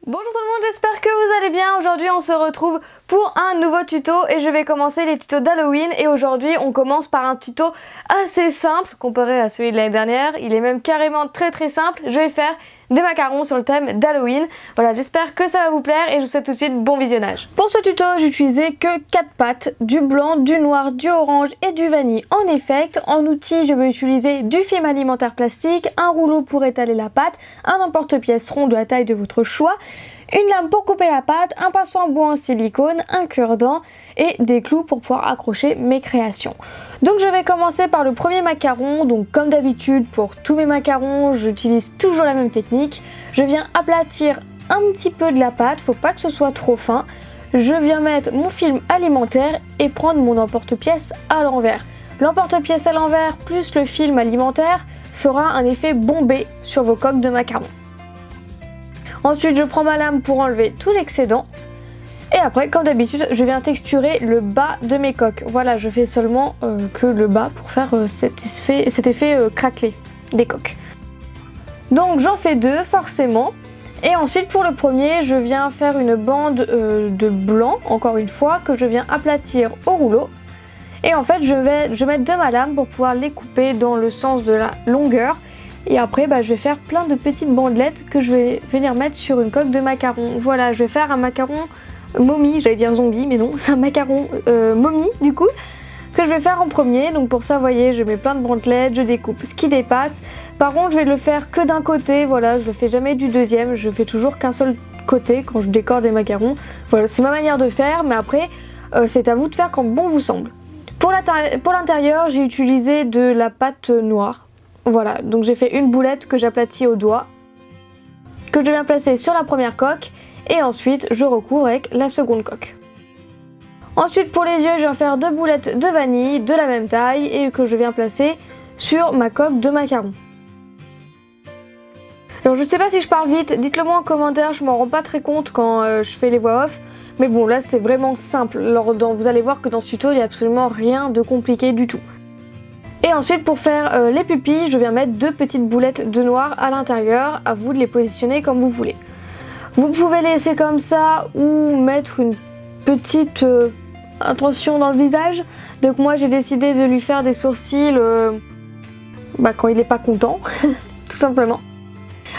Bonjour tout le monde, j'espère que vous allez bien. Aujourd'hui on se retrouve pour un nouveau tuto et je vais commencer les tutos d'Halloween. Et aujourd'hui on commence par un tuto assez simple comparé à celui de l'année dernière. Il est même carrément très simple. Je vais faire des macarons sur le thème d'Halloween. Voilà, j'espère que ça va vous plaire et je vous souhaite tout de suite bon visionnage. Pour ce tuto j'ai utilisé que 4 pâtes, du blanc, du noir, du orange et du vanille en effect. En outil je vais utiliser du film alimentaire plastique, un rouleau pour étaler la pâte, un emporte-pièce rond de la taille de votre choix, une lame pour couper la pâte, un pinceau en bois en silicone, un cure-dent et des clous pour pouvoir accrocher mes créations. Donc je vais commencer par le premier macaron. Donc comme d'habitude pour tous mes macarons, j'utilise toujours la même technique. Je viens aplatir un petit peu de la pâte, faut pas que ce soit trop fin. Je viens mettre mon film alimentaire et prendre mon emporte-pièce à l'envers. L'emporte-pièce à l'envers plus le film alimentaire fera un effet bombé sur vos coques de macarons. Ensuite, je prends ma lame pour enlever tout l'excédent. Et après, comme d'habitude, je viens texturer le bas de mes coques. Voilà, je fais seulement que le bas pour faire cet effet craquelé des coques. Donc j'en fais deux forcément. Et ensuite, pour le premier, je viens faire une bande de blanc, encore une fois, que je viens aplatir au rouleau. Et en fait, je vais mettre de ma lame pour pouvoir les couper dans le sens de la longueur. Et après, je vais faire plein de petites bandelettes que je vais venir mettre sur une coque de macaron. Voilà, je vais faire un macaron momie, j'allais dire zombie, mais non, c'est un macaron momie du coup, que je vais faire en premier. Donc pour ça, vous voyez, je mets plein de bandelettes, je découpe ce qui dépasse. Par contre, je vais le faire que d'un côté, voilà, je le fais jamais du deuxième, je fais toujours qu'un seul côté quand je décore des macarons. Voilà, c'est ma manière de faire, mais après, c'est à vous de faire comme bon vous semble. Pour l'intérieur, j'ai utilisé de la pâte noire. Voilà, donc j'ai fait une boulette que j'aplatis au doigt, que je viens placer sur la première coque, et ensuite je recouvre avec la seconde coque. Ensuite pour les yeux, je viens faire deux boulettes de vanille de la même taille et que je viens placer sur ma coque de macaron. Alors je sais pas si je parle vite, dites-le moi en commentaire, je m'en rends pas très compte quand je fais les voix off, mais bon là c'est vraiment simple. Alors, vous allez voir que dans ce tuto il n'y a absolument rien de compliqué du tout. Et ensuite pour faire les pupilles, je viens mettre deux petites boulettes de noir à l'intérieur, à vous de les positionner comme vous voulez. Vous pouvez laisser comme ça ou mettre une petite intention dans le visage. Donc moi j'ai décidé de lui faire des sourcils quand il n'est pas content, tout simplement.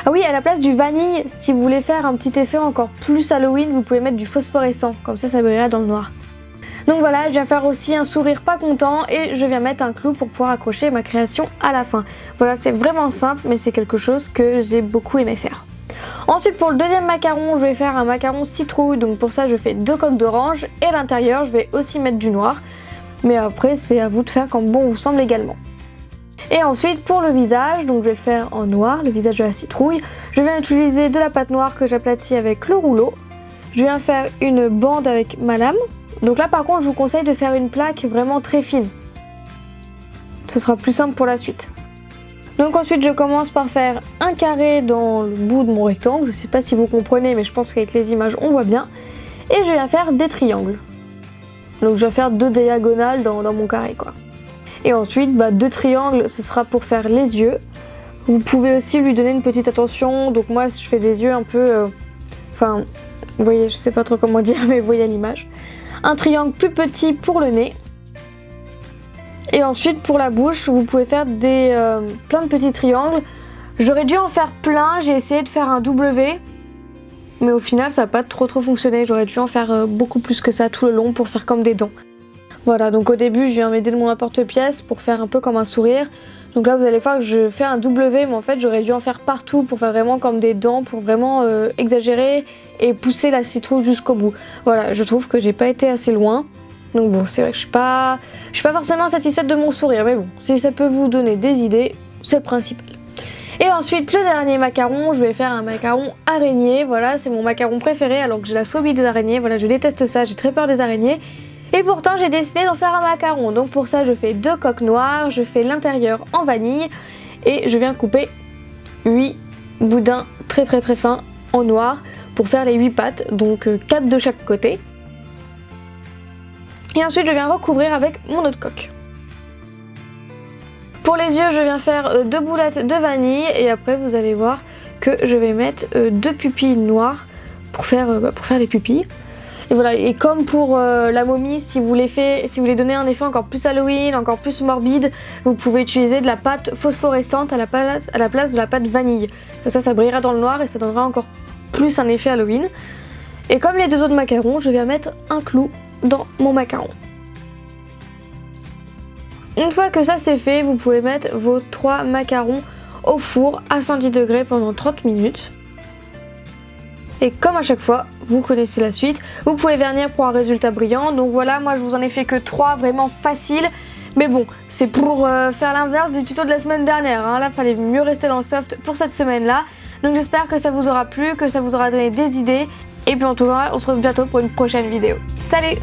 Ah oui, à la place du vanille, si vous voulez faire un petit effet encore plus Halloween, vous pouvez mettre du phosphorescent, comme ça brillera dans le noir. Donc voilà, je viens faire aussi un sourire pas content et je viens mettre un clou pour pouvoir accrocher ma création à la fin. Voilà, c'est vraiment simple mais c'est quelque chose que j'ai beaucoup aimé faire. Ensuite pour le deuxième macaron, je vais faire un macaron citrouille. Donc pour ça je fais deux coques d'orange et à l'intérieur je vais aussi mettre du noir. Mais après c'est à vous de faire comme bon vous semble également. Et ensuite pour le visage, donc je vais le faire en noir, le visage de la citrouille. Je viens utiliser de la pâte noire que j'aplatis avec le rouleau. Je viens faire une bande avec ma lame. Donc là par contre je vous conseille de faire une plaque vraiment très fine. Ce sera plus simple pour la suite. Donc ensuite je commence par faire un carré dans le bout de mon rectangle. Je sais pas si vous comprenez mais je pense qu'avec les images on voit bien. Et je viens faire des triangles. Donc je vais faire deux diagonales dans mon carré quoi. Et ensuite deux triangles ce sera pour faire les yeux. Vous pouvez aussi lui donner une petite attention. Donc moi je fais des yeux un peu... vous voyez, je sais pas trop comment dire mais vous voyez l'image. Un triangle plus petit pour le nez. Et ensuite pour la bouche, vous pouvez faire plein de petits triangles. J'aurais dû en faire plein, j'ai essayé de faire un W. Mais au final ça n'a pas trop fonctionné. J'aurais dû en faire beaucoup plus que ça tout le long pour faire comme des dents. Voilà, donc au début je viens m'aider de mon emporte-pièce pour faire un peu comme un sourire. Donc là vous allez voir que je fais un W mais en fait j'aurais dû en faire partout pour faire vraiment comme des dents, pour vraiment exagérer et pousser la citrouille jusqu'au bout. Voilà, je trouve que j'ai pas été assez loin. Donc bon, c'est vrai que je suis pas forcément satisfaite de mon sourire, mais bon, si ça peut vous donner des idées, c'est le principal. Et ensuite, le dernier macaron, je vais faire un macaron araignée. Voilà, c'est mon macaron préféré alors que j'ai la phobie des araignées. Voilà, je déteste ça, j'ai très peur des araignées. Et pourtant, j'ai décidé d'en faire un macaron. Donc pour ça, je fais deux coques noires, je fais l'intérieur en vanille et je viens couper 8 boudins très fins en noir pour faire les 8 pattes, donc 4 de chaque côté. Et ensuite je viens recouvrir avec mon autre coque. Pour les yeux je viens faire deux boulettes de vanille et après vous allez voir que je vais mettre deux pupilles noires pour faire les pupilles. Et voilà, et comme pour la momie, si vous voulez donner un effet encore plus Halloween, encore plus morbide, vous pouvez utiliser de la pâte phosphorescente à la place de la pâte vanille. Comme ça brillera dans le noir et ça donnera encore plus un effet Halloween. Et comme les deux autres macarons, je viens mettre un clou dans mon macaron. Une fois que ça c'est fait, vous pouvez mettre vos 3 macarons au four à 110 degrés pendant 30 minutes. Et comme à chaque fois, vous connaissez la suite, vous pouvez vernir pour un résultat brillant. Donc voilà, moi je vous en ai fait que 3 vraiment faciles. Mais bon, c'est pour faire l'inverse du tuto de la semaine dernière. Hein. Là, fallait mieux rester dans le soft pour cette semaine-là. Donc j'espère que ça vous aura plu, que ça vous aura donné des idées. Et puis en tout cas, on se retrouve bientôt pour une prochaine vidéo. Salut!